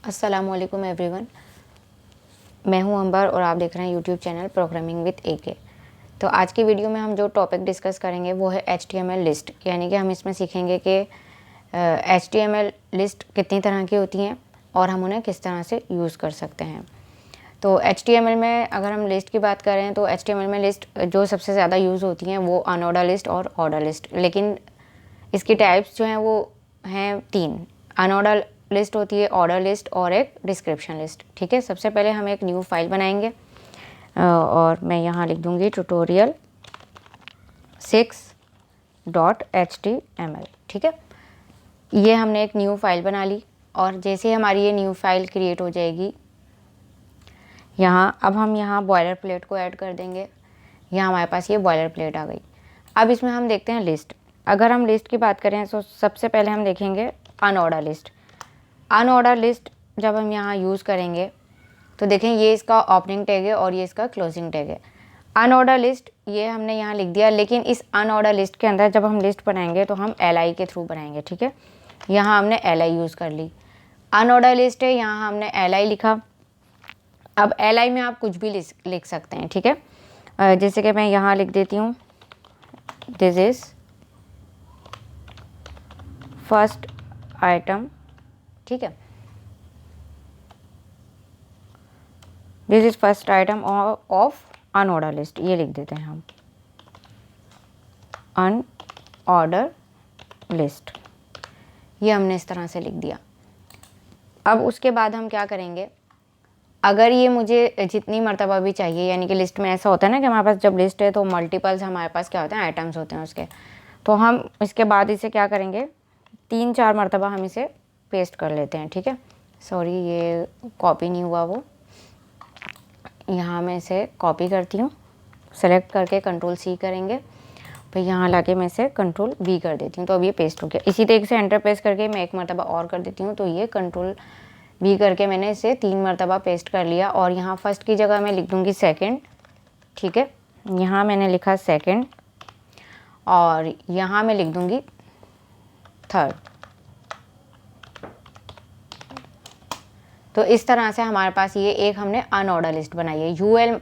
अस्सलामुअलैकुम एवरीवन, मैं हूं अंबर और आप देख रहे हैं YouTube channel programming with AK। तो आज की वीडियो में हम जो टॉपिक डिस्कस करेंगे वो है HTML लिस्ट, यानी कि हम इसमें सीखेंगे कि HTML लिस्ट कितनी तरह की होती हैं और हम उन्हें किस तरह से यूज़ कर सकते हैं। तो HTML में अगर हम लिस्ट की बात करें तो HTML में लिस्ट जो सबसे ज़्यादा यूज़ होती हैं वो अनऑर्डर लिस्ट और ऑर्डर लिस्ट, लेकिन इसकी टाइप्स जो हैं वो हैं 3। अनऑर्डर लिस्ट होती है, ऑर्डर लिस्ट और एक डिस्क्रिप्शन लिस्ट। ठीक है, सबसे पहले हम एक न्यू फाइल बनाएंगे और मैं यहाँ लिख दूँगी tutorial6.html। ठीक है, ये हमने एक न्यू फाइल बना ली और जैसे ही हमारी ये न्यू फाइल क्रिएट हो जाएगी, अब हम यहाँ बॉयलर प्लेट को ऐड कर देंगे। यहाँ हमारे पास ये बॉयलर प्लेट आ गई। अब इसमें हम देखते हैं लिस्ट। अगर हम लिस्ट की बात करें तो सबसे पहले हम देखेंगे अनऑर्डर लिस्ट। अनऑर्डर लिस्ट जब हम यहाँ यूज़ करेंगे तो देखें ये इसका ओपनिंग टैग है और ये इसका क्लोजिंग टैग है। अनऑर्डर लिस्ट ये हमने यहाँ लिख दिया, लेकिन इस अनऑर्डर लिस्ट के अंदर जब हम लिस्ट बनाएंगे तो हम li के थ्रू बनाएंगे। ठीक है, यहाँ हमने li यूज़ कर ली। अनऑर्डर लिस्ट है, यहाँ हमने li लिखा। अब li में आप कुछ भी लिख सकते हैं। ठीक है, जैसे कि मैं यहाँ लिख देती हूँ दिस इज़ फर्स्ट आइटम। ठीक है, this is first item of unordered list, ये लिख देते हैं हम अनऑर्डर लिस्ट। ये हमने इस तरह से लिख दिया। अब उसके बाद हम क्या करेंगे, अगर ये मुझे जितनी मर्तबा भी चाहिए, यानी कि लिस्ट में ऐसा होता है ना कि हमारे पास जब लिस्ट है तो मल्टीपल्स हमारे पास क्या होते हैं, आइटम्स होते हैं उसके, तो हम इसके बाद इसे क्या करेंगे, 3-4 मर्तबा हम इसे पेस्ट कर लेते हैं। ठीक है, सॉरी ये कॉपी नहीं हुआ, वो यहाँ मैं इसे कॉपी करती हूँ, सेलेक्ट करके Ctrl+C करेंगे, फिर यहाँ लाके मैं इसे Ctrl+V कर देती हूँ, तो अब ये पेस्ट हो गया। इसी तरीके से एंटर प्रेस करके मैं एक मरतबा और कर देती हूँ, तो ये Ctrl+V करके मैंने इसे 3 मरतबा पेस्ट कर लिया। और यहाँ फर्स्ट की जगह मैं लिख दूँगी सेकेंड। ठीक है, यहाँ मैंने लिखा सेकेंड और यहाँ मैं लिख दूँगी थर्ड। तो इस तरह से हमारे पास ये एक हमने अनऑर्डर लिस्ट बनाई है। UL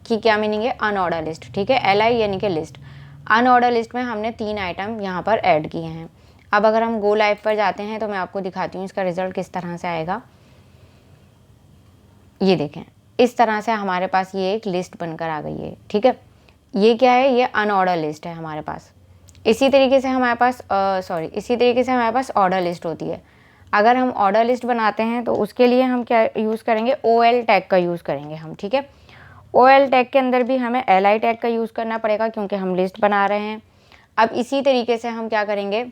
की क्या मीनिंग है, अनऑर्डर लिस्ट। ठीक है, LI यानी कि लिस्ट। अनऑर्डर लिस्ट में हमने 3 आइटम यहाँ पर ऐड किए हैं। अब अगर हम गो लाइव पर जाते हैं तो मैं आपको दिखाती हूँ इसका रिजल्ट किस तरह से आएगा। ये देखें, इस तरह से हमारे पास ये एक लिस्ट बनकर आ गई है। ठीक है, ये क्या है, ये अनऑर्डर लिस्ट है हमारे पास। इसी तरीके से हमारे पास ऑर्डर लिस्ट होती है। अगर हम ऑर्डर लिस्ट बनाते हैं तो उसके लिए हम क्या यूज़ करेंगे, OL टैग का यूज़ करेंगे हम। ठीक है, OL टैग के अंदर भी हमें LI टैग का यूज़ करना पड़ेगा क्योंकि हम लिस्ट बना रहे हैं। अब इसी तरीके से हम क्या करेंगे,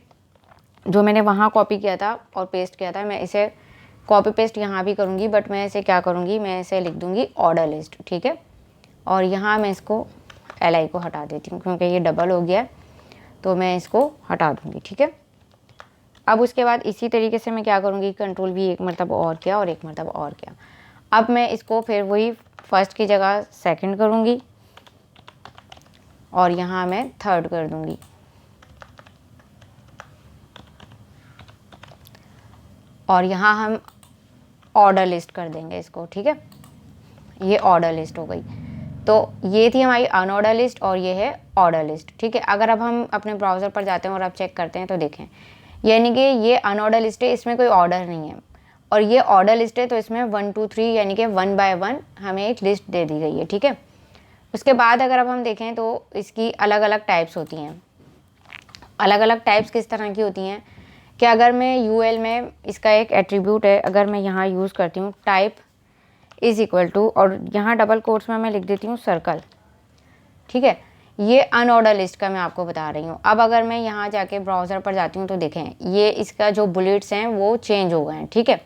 जो मैंने वहाँ कॉपी किया था और पेस्ट किया था, मैं इसे कॉपी पेस्ट यहाँ भी करूँगी, बट मैं इसे क्या करूँगी, मैं इसे लिख दूँगी ऑर्डर लिस्ट। ठीक है, और यहाँ मैं इसको LI को हटा देती हूँ क्योंकि ये डबल हो गया है, तो मैं इसको हटा दूँगी। ठीक है, अब उसके बाद इसी तरीके से मैं क्या करूँगी, Ctrl+V एक मरतबा और किया और एक मरतबा और किया। अब मैं इसको फिर वही फर्स्ट की जगह सेकंड करूँगी और यहाँ मैं थर्ड कर दूँगी। और यहाँ हम ऑर्डर लिस्ट कर देंगे इसको। ठीक है, ये ऑर्डर लिस्ट हो गई। तो ये थी हमारी अनऑर्डर लिस्ट और ये है ऑर्डर लिस्ट। ठीक है, अगर अब हम अपने ब्राउज़र पर जाते हैं और अब चेक करते हैं तो देखें, यानी कि ये अनऑर्डर लिस्ट है, इसमें कोई ऑर्डर नहीं है, और ये ऑर्डर लिस्ट है तो इसमें 1 2 3 यानी कि 1 बाय 1 हमें एक लिस्ट दे दी गई है। ठीक है, उसके बाद अगर अब हम देखें तो इसकी अलग अलग टाइप्स होती हैं। अलग अलग टाइप्स किस तरह की होती हैं कि अगर मैं UL में इसका एक एट्रीब्यूट है, अगर मैं यहाँ यूज़ करती हूँ टाइप इज़ इक्वल टू, और यहाँ डबल कोट्स में मैं लिख देती हूँ सर्कल। ठीक है, ये अनऑर्डर लिस्ट का मैं आपको बता रही हूँ। अब अगर मैं यहाँ जाके ब्राउज़र पर जाती हूँ तो देखें ये इसका जो बुलेट्स हैं वो चेंज हो गए हैं। ठीक है,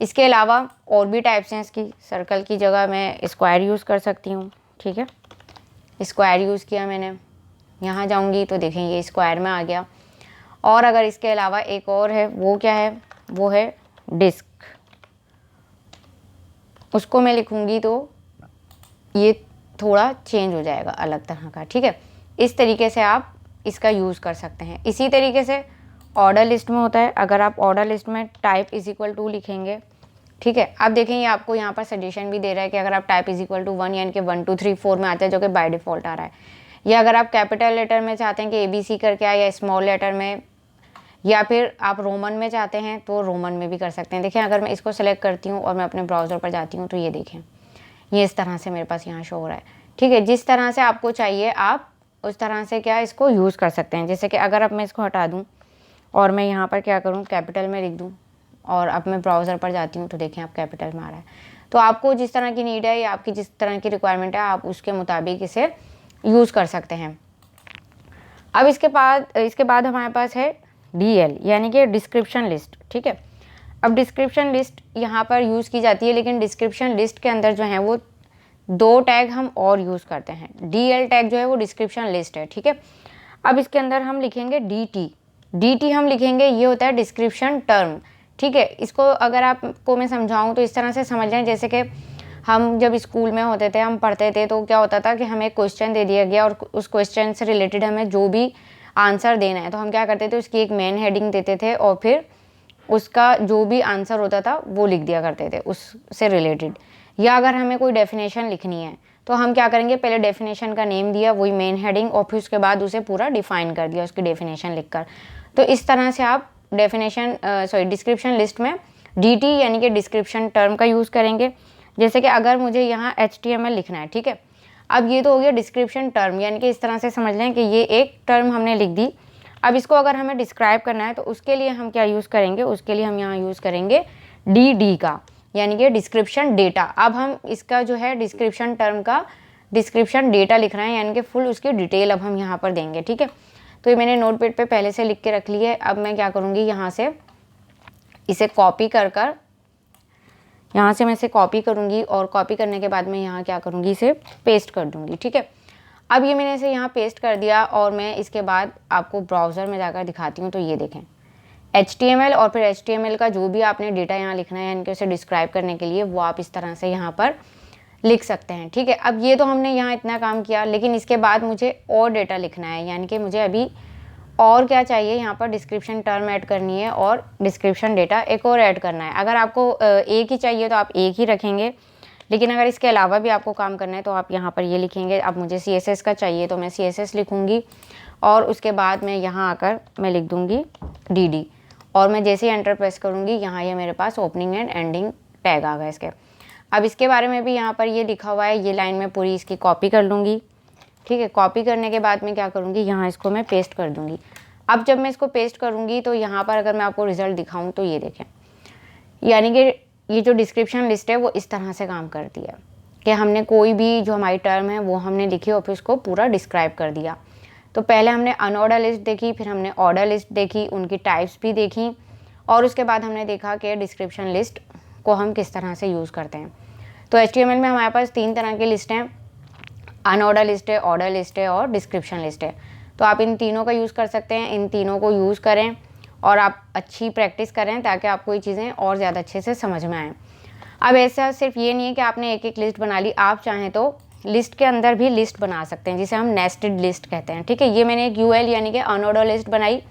इसके अलावा और भी टाइप्स हैं इसकी। सर्कल की जगह मैं स्क्वायर यूज़ कर सकती हूँ। ठीक है, स्क्वायर यूज़ किया मैंने, यहाँ जाऊँगी तो देखें ये स्क्वायर में आ गया। और अगर इसके अलावा एक और है, वो क्या है, वो है डिस्क। उसको मैं लिखूँगी तो ये थोड़ा चेंज हो जाएगा, अलग तरह का। ठीक है, इस तरीके से आप इसका यूज़ कर सकते हैं। इसी तरीके से ऑर्डर लिस्ट में होता है, अगर आप ऑर्डर लिस्ट में टाइप इज़ इक्वल टू लिखेंगे ठीक है। अब देखें ये आपको यहाँ पर सजेशन भी दे रहा है कि अगर आप टाइप इज इक्वल टू 1 यानी कि 1 2 3 4 में आता है जो कि बाय डिफ़ॉल्ट आ रहा है, या अगर आप कैपिटल लेटर में चाहते हैं कि ABC करके आए या स्मॉल लेटर में, या फिर आप रोमन में चाहते हैं तो रोमन में भी कर सकते हैं। देखें अगर मैं इसको सेलेक्ट करती हूँ और मैं अपने ब्राउज़र पर जाती हूँ तो ये देखें ये इस तरह से मेरे पास यहाँ शो हो रहा है। ठीक है, जिस तरह से आपको चाहिए आप उस तरह से क्या इसको यूज़ कर सकते हैं। जैसे कि अगर अब मैं इसको हटा दूँ और मैं यहाँ पर क्या करूँ कैपिटल में लिख दूँ और अब मैं ब्राउज़र पर जाती हूँ तो देखें आप कैपिटल में आ रहा है। तो आपको जिस तरह की नीड है या आपकी जिस तरह की रिक्वायरमेंट है आप उसके मुताबिक इसे यूज़ कर सकते हैं। अब इसके बाद हमारे पास है DL यानी कि डिस्क्रिप्शन लिस्ट। ठीक है, अब डिस्क्रिप्शन लिस्ट यहाँ पर यूज़ की जाती है, लेकिन डिस्क्रिप्शन लिस्ट के अंदर जो है वो 2 टैग हम और यूज़ करते हैं। DL टैग जो है वो डिस्क्रिप्शन लिस्ट है। ठीक है, अब इसके अंदर हम लिखेंगे DT हम लिखेंगे, ये होता है डिस्क्रिप्शन टर्म। ठीक है, इसको अगर आपको मैं समझाऊँ तो इस तरह से समझ लें जैसे कि हम जब स्कूल में होते थे हम पढ़ते थे तो क्या होता था कि हमें एक क्वेश्चन दे दिया गया और उस क्वेश्चन से रिलेटेड हमें जो भी आंसर देना है तो हम क्या करते थे उसकी एक मेन हेडिंग देते थे और फिर उसका जो भी आंसर होता था वो लिख दिया करते थे उससे रिलेटेड। या अगर हमें कोई डेफिनेशन लिखनी है तो हम क्या करेंगे पहले डेफिनेशन का नेम दिया वही मेन हेडिंग और फिर उसके बाद उसे पूरा डिफाइन कर दिया उसकी डेफिनेशन लिखकर। तो इस तरह से आप डिस्क्रिप्शन लिस्ट में DT यानी कि डिस्क्रिप्शन टर्म का यूज़ करेंगे। जैसे कि अगर मुझे यहाँ HTML लिखना है, ठीक है, अब ये तो हो गया डिस्क्रिप्शन टर्म, यानी कि इस तरह से समझ लें कि ये एक टर्म हमने लिख दी। अब इसको अगर हमें डिस्क्राइब करना है तो उसके लिए हम क्या यूज़ करेंगे, उसके लिए हम यहाँ यूज़ करेंगे DD का, यानी कि डिस्क्रिप्शन डेटा। अब हम इसका जो है डिस्क्रिप्शन टर्म का डिस्क्रिप्शन डेटा लिख रहे हैं, यानी कि फुल उसकी डिटेल अब हम यहाँ पर देंगे। ठीक है, तो ये मैंने नोटपैड पे पहले से लिख के रख ली है। अब मैं क्या करूँगी यहाँ से इसे कॉपी कर यहाँ से मैं इसे कॉपी करूँगी और कॉपी करने के बाद मैं यहाँ क्या करूँगी इसे पेस्ट कर दूँगी। ठीक है, अब ये मैंने इसे यहाँ पेस्ट कर दिया और मैं इसके बाद आपको ब्राउज़र में जाकर दिखाती हूँ। तो ये देखें HTML और फिर HTML का जो भी आपने डेटा यहाँ लिखना है यानी कि उसे डिस्क्राइब करने के लिए वो आप इस तरह से यहाँ पर लिख सकते हैं। ठीक है, अब ये तो हमने यहाँ इतना काम किया, लेकिन इसके बाद मुझे और डेटा लिखना है, यानी कि मुझे अभी और क्या चाहिए, यहाँ पर डिस्क्रिप्शन टर्म ऐड करनी है और डिस्क्रिप्शन डेटा एक और ऐड करना है। अगर आपको एक ही चाहिए तो आप एक ही रखेंगे, लेकिन अगर इसके अलावा भी आपको काम करना है तो आप यहाँ पर ये लिखेंगे। अब मुझे CSS का चाहिए तो मैं CSS लिखूँगी और उसके बाद मैं यहाँ आकर मैं लिख दूँगी DD और मैं जैसे ही एंटर प्रेस करूँगी यहाँ ये मेरे पास ओपनिंग एंड एंडिंग टैग आ गए इसके। अब इसके बारे में भी यहाँ पर ये लिखा हुआ है, ये लाइन में पूरी इसकी कॉपी कर लूँगी। ठीक है, कॉपी करने के बाद मैं क्या करूँगी यहाँ इसको मैं पेस्ट कर दूँगी। अब जब मैं इसको पेस्ट करूँगी तो यहाँ पर अगर मैं आपको रिज़ल्ट दिखाऊँ तो ये देखें, यानी कि ये जो डिस्क्रिप्शन लिस्ट है वो इस तरह से काम करती है कि हमने कोई भी जो हमारी टर्म है वो हमने लिखी और फिर उसको पूरा डिस्क्राइब कर दिया। तो पहले हमने अनऑर्डर लिस्ट देखी, फिर हमने ऑर्डर लिस्ट देखी, उनकी टाइप्स भी देखी और उसके बाद हमने देखा कि डिस्क्रिप्शन लिस्ट को हम किस तरह से यूज़ करते हैं। तो HTML में हमारे पास 3 तरह की लिस्ट हैं, अनऑर्डर लिस्ट है, ऑर्डर लिस्ट है और डिस्क्रिप्शन लिस्ट है। तो आप इन तीनों का यूज़ कर सकते हैं, इन तीनों को यूज़ करें और आप अच्छी प्रैक्टिस करें ताकि आपको ये चीज़ें और ज़्यादा अच्छे से समझ में आएँ। अब ऐसा सिर्फ ये नहीं है कि आपने एक एक लिस्ट बना ली, आप चाहें तो लिस्ट के अंदर भी लिस्ट बना सकते हैं जिसे हम नेस्टेड लिस्ट कहते हैं। ठीक है, ये मैंने एक UL यानी कि अनऑर्डर लिस्ट बनाई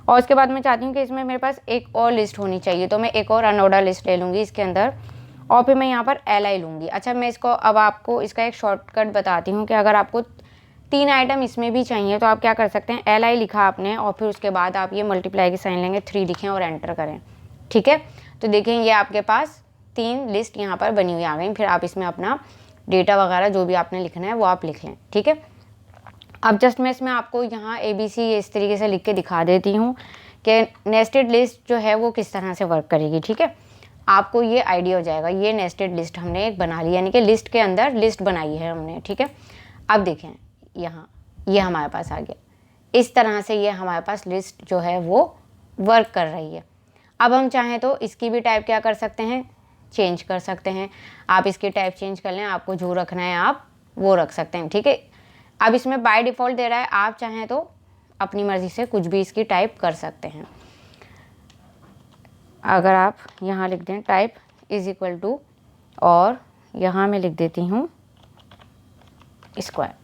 और उसके बाद मैं चाहती हूँ कि इसमें मेरे पास एक और लिस्ट होनी चाहिए, तो मैं एक और अनऑर्डर लिस्ट ले लूँगी इसके अंदर और फिर मैं यहाँ पर LI लूँगी। अच्छा, मैं इसको अब आपको इसका एक शॉर्टकट बताती हूँ कि अगर आपको 3 आइटम इसमें भी चाहिए तो आप क्या कर सकते हैं, LI लिखा आपने और फिर उसके बाद आप ये मल्टीप्लाई की साइन लेंगे, 3 लिखें और एंटर करें। ठीक है, तो देखें ये आपके पास 3 लिस्ट यहाँ पर बनी हुई आ गई। फिर आप इसमें अपना डेटा वगैरह जो भी आपने लिखना है वो आप लिख लें। ठीक है, अब जस्ट मैं इसमें आपको यहाँ ABC इस तरीके से लिख के दिखा देती हूँ कि नेस्टेड लिस्ट जो है वो किस तरह से वर्क करेगी। ठीक है, आपको ये आइडिया हो जाएगा। ये नेस्टेड लिस्ट हमने एक बना ली, यानी कि लिस्ट के अंदर लिस्ट बनाई है हमने। ठीक है, अब देखें यहाँ ये हमारे पास आ गया, इस तरह से ये हमारे पास लिस्ट जो है वो वर्क कर रही है। अब हम चाहें तो इसकी भी टाइप क्या कर सकते हैं, चेंज कर सकते हैं। आप इसकी टाइप चेंज कर लें, आपको जो रखना है आप वो रख सकते हैं। ठीक है, अब इसमें बाय डिफ़ॉल्ट दे रहा है, आप चाहें तो अपनी मर्ज़ी से कुछ भी इसकी टाइप कर सकते हैं। अगर आप यहाँ लिख दें टाइप इज़ इक्वल टू और यहाँ मैं लिख देती हूँ स्क्वायर।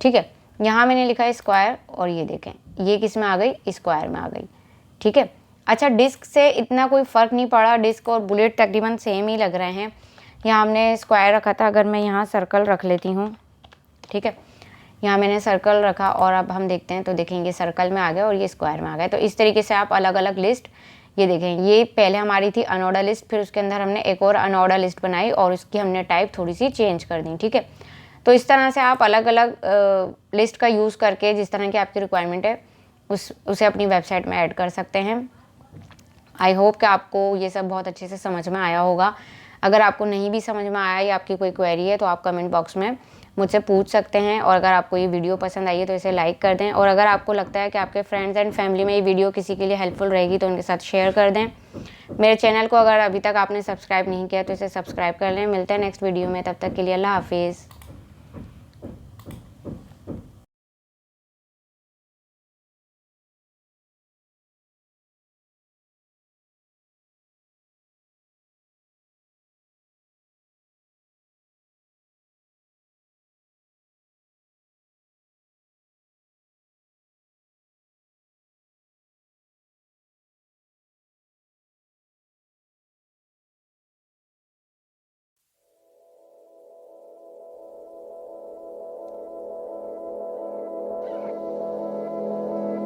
ठीक है, यहाँ मैंने लिखा है स्क्वायर और ये देखें ये किस में आ गई, स्क्वायर में आ गई। ठीक है, अच्छा, डिस्क से इतना कोई फ़र्क नहीं पड़ा, डिस्क और बुलेट तकरीबन सेम ही लग रहे हैं। यहाँ हमने स्क्वायर रखा था, अगर मैं यहाँ सर्कल रख लेती हूँ, ठीक है, यहाँ मैंने सर्कल रखा और अब हम देखते हैं तो देखेंगे सर्कल में आ गया और ये स्क्वायर में आ गया। तो इस तरीके से आप अलग अलग लिस्ट, ये देखें, ये पहले हमारी थी अनऑर्डर लिस्ट, फिर उसके अंदर हमने एक और अनऑर्डर लिस्ट बनाई और उसकी हमने टाइप थोड़ी सी चेंज कर दी, ठीक है। तो इस तरह से आप अलग अलग लिस्ट का यूज़ करके जिस तरह की आपकी रिक्वायरमेंट है उसे अपनी वेबसाइट में ऐड कर सकते हैं। आई होप कि आपको ये सब बहुत अच्छे से समझ में आया होगा। अगर आपको नहीं भी समझ में आया या आपकी कोई क्वेरी है तो आप कमेंट बॉक्स में मुझसे पूछ सकते हैं। और अगर आपको ये वीडियो पसंद आई है तो इसे लाइक कर दें, और अगर आपको लगता है कि आपके फ्रेंड्स एंड फैमिली में ये वीडियो किसी के लिए हेल्पफुल रहेगी तो उनके साथ शेयर कर दें। मेरे चैनल को अगर अभी तक आपने सब्सक्राइब नहीं किया तो इसे सब्सक्राइब कर लें। मिलते हैं नेक्स्ट वीडियो में, तब तक के लिए अल्लाह हाफिज़।